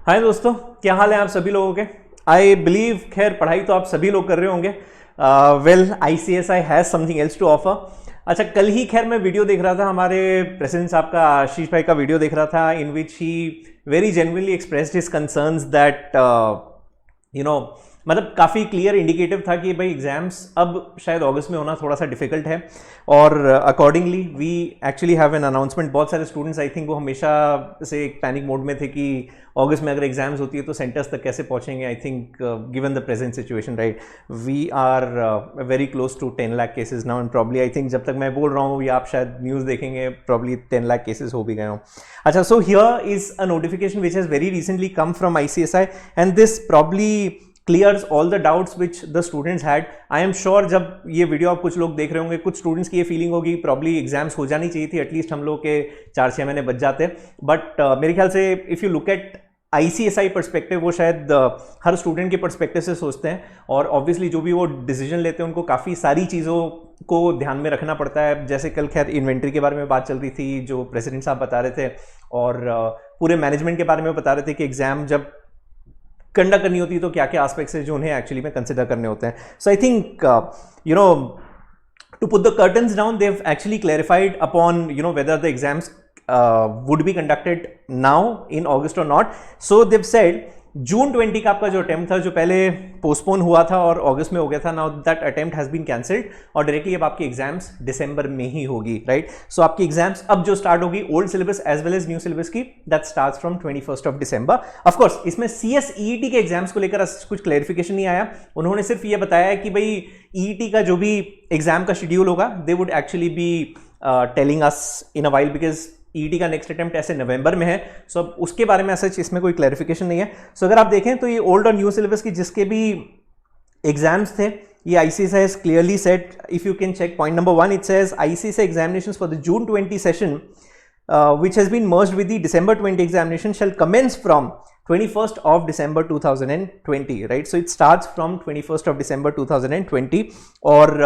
हाय दोस्तों, क्या हाल है आप सभी लोगों के। आई बिलीव खैर पढ़ाई तो आप सभी लोग कर रहे होंगे। Well ICSI has something else to offer. अच्छा, कल ही खैर मैं वीडियो देख रहा था, हमारे प्रेसिडेंट साहब का, आशीष भाई का वीडियो देख रहा था, in which he very genuinely expressed his concerns that मतलब काफ़ी क्लियर इंडिकेटिव था कि भाई एग्जाम्स अब शायद अगस्त में होना थोड़ा सा डिफिकल्ट है। और accordingly we actually have an announcement. बहुत सारे स्टूडेंट्स आई थिंक वो हमेशा से एक पैनिक मोड में थे कि अगस्त में अगर एग्जाम्स होती है तो सेंटर्स तक कैसे पहुंचेंगे। I think given the present situation, right, we are very close to 10 lakh cases now, and probably I think जब तक मैं बोल रहा हूँ या आप शायद न्यूज़ देखेंगे प्रॉब्ली 10 लाख केसेज हो भी गए हों। अच्छा, so here is a notification which has very recently come from ICSI and this probably clears all the doubts which the students had. I am sure जब ये वीडियो आप कुछ लोग देख रहे होंगे, कुछ स्टूडेंट्स की ये फीलिंग होगी प्रॉब्ली एग्जाम्स हो जानी चाहिए थी, एटलीस्ट हम लोग के 4-6 महीने बच जाते। बट मेरे ख्याल से if you look at ICSI perspective, वो शायद हर स्टूडेंट के परस्पेक्टिव से सोचते हैं, और ऑब्वियसली जो भी वो डिसीजन लेते हैं उनको काफ़ी सारी चीज़ों को ध्यान में रखना पड़ता है। जैसे कल खैर इन्वेंट्री के बारे में बात चल रही थी, जो प्रेसिडेंट साहब बता रहे थे, और पूरे मैनेजमेंट के बारे में बता रहे थे कि एग्जाम जब कंडक्ट करनी होती है तो क्या क्या एस्पेक्ट्स है जो उन्हें एक्चुअली में कंसिडर करने होते हैं। So I think to put the curtains down, they have actually clarified upon whether the exams would be conducted now in August or not. So they've said जून 20 का आपका जो अटेम्प्ट था, जो पहले पोस्टपोन हुआ था और अगस्त में हो गया था, now that attempt has been cancelled, और डायरेक्टली अब आपकी एग्जाम्स दिसंबर में ही होगी, राइट। सो आपकी एग्जाम्स अब जो स्टार्ट होगी, old syllabus as well as new syllabus की, that starts from 21 of December. Of course इसमें CSEET के एग्जाम्स को लेकर कुछ क्लैरिफिकेशन नहीं आया। उन्होंने सिर्फ ये बताया है कि भाई EET का जो भी एग्जाम का शेड्यूल होगा, they would actually be telling us in a while, because EET का नेक्स्ट अटेम्प्ट ऐसे नवंबर में है। सो अब उसके बारे में सच इसमें कोई क्लैरिफिकेशन नहीं है। सो अगर आप देखें तो ये ओल्ड और न्यू सिलेबस की जिसके भी एग्जाम्स थे, ये ICSI has clearly said, if you can check point number 1, it says ICSI examinations for the June 20 session which has been merged with the December 20 examination shall commence from 21st of December 2020, right? So it starts from 21st of December 2020, और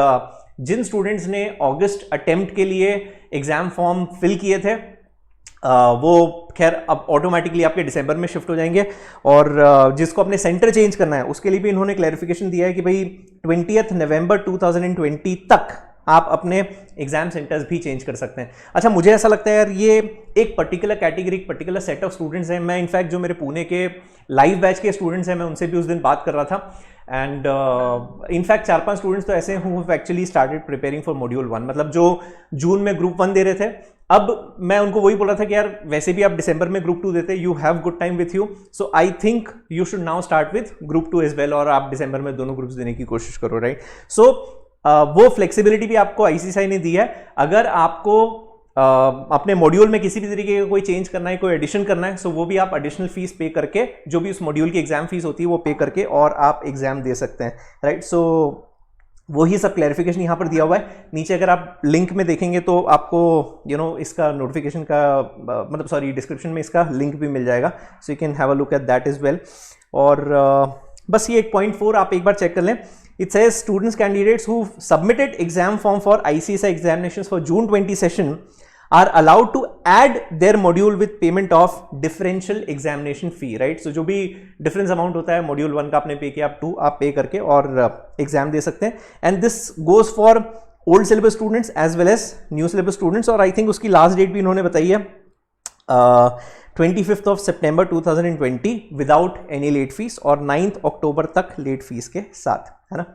जिन students ने अगस्त attempt के लिए exam form fill किए थे, वो खैर अब automatically आपके दिसंबर में शिफ्ट हो जाएंगे, और जिसको अपने सेंटर चेंज करना है उसके लिए भी इन्होंने क्लैरिफिकेशन दिया है कि भाई 20 नवंबर 2020 तक आप अपने एग्जाम सेंटर्स भी चेंज कर सकते हैं। अच्छा, मुझे ऐसा लगता है यार ये एक पर्टिकुलर कैटेगरी, एक पर्टिकुलर सेट ऑफ स्टूडेंट्स हैं। मैं इनफैक्ट जो मेरे पुणे के लाइव बैच के स्टूडेंट्स हैं, मैं उनसे भी उस दिन बात कर रहा था, एंड इनफैक्ट 4-5 स्टूडेंट्स तो ऐसे हैं who have actually started preparing for module 1, मतलब जो जून में ग्रुप 1 दे रहे थे। अब मैं उनको वही बोल रहा था कि यार वैसे भी आप दिसंबर में ग्रुप 2 देते, you have good time with you, so I think you should now start with group 2 as well, और आप दिसंबर में दोनों ग्रुप्स देने की कोशिश करो, राइट। सो वो फ्लेक्सिबिलिटी भी आपको ICSI ने दी है। अगर आपको अपने मॉड्यूल में किसी भी तरीके का कोई चेंज करना है, कोई एडिशन करना है, सो वो भी आप एडिशनल फीस पे करके, जो भी उस मॉड्यूल की एग्जाम फीस होती है वो पे करके, और आप एग्जाम दे सकते हैं, राइट। सो वही सब क्लैरिफिकेशन यहाँ पर दिया हुआ है। नीचे अगर आप लिंक में देखेंगे तो आपको इसका नोटिफिकेशन का मतलब सॉरी डिस्क्रिप्शन में इसका लिंक भी मिल जाएगा, so you can have a look at that is well. और बस ये 1.4 आप एक बार चेक कर लें। It says students candidates who submitted exam form for ICSI examinations for June 20 session are allowed to add their module with payment of differential examination fee, right? So जो भी difference amount होता है module 1 का आपने पे किया, आप 2 आप पे करके और एग्जाम दे सकते हैं, and this goes for old syllabus students as well as new syllabus students। और I think उसकी लास्ट डेट भी इन्होंने बताई है 25th of September 2020 without any late fee, और 9th अक्टूबर तक लेट फीस के साथ, है ना।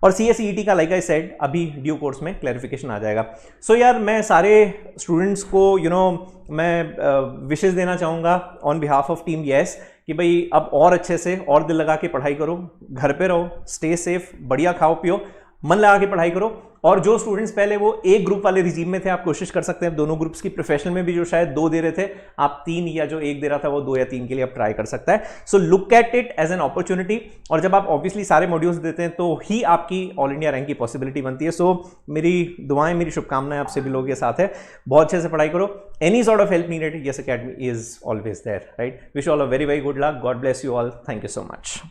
और CSEET का लाइक आई सेड अभी ड्यू कोर्स में क्लैरिफिकेशन आ जाएगा। सो यार मैं सारे स्टूडेंट्स को मैं विशेस देना चाहूँगा on behalf of team yes कि भाई अब और अच्छे से और दिल लगा के पढ़ाई करो, घर पे रहो, स्टे सेफ, बढ़िया खाओ पियो, मन लगा के पढ़ाई करो। और जो स्टूडेंट्स पहले वो एक ग्रुप वाले रिजीम में थे, आप कोशिश कर सकते हैं दोनों ग्रुप्स की। प्रोफेशनल में भी जो शायद 2 दे रहे थे, आप 3, या जो 1 दे रहा था वो 2 या 3 के लिए आप ट्राई कर सकता है। So look at it as an opportunity, और जब आप ऑब्वियसली सारे मॉड्यूल्स देते हैं तो ही आपकी ऑल इंडिया रैंक की पॉसिबिलिटी बनती है। सो मेरी दुआएं, मेरी शुभकामनाएं आप सभी लोगों के साथ है। बहुत अच्छे से पढ़ाई करो। Any sort of help needed, Yes Academy is always there, right. Wish all a very very good luck. God bless you all. Thank you so much.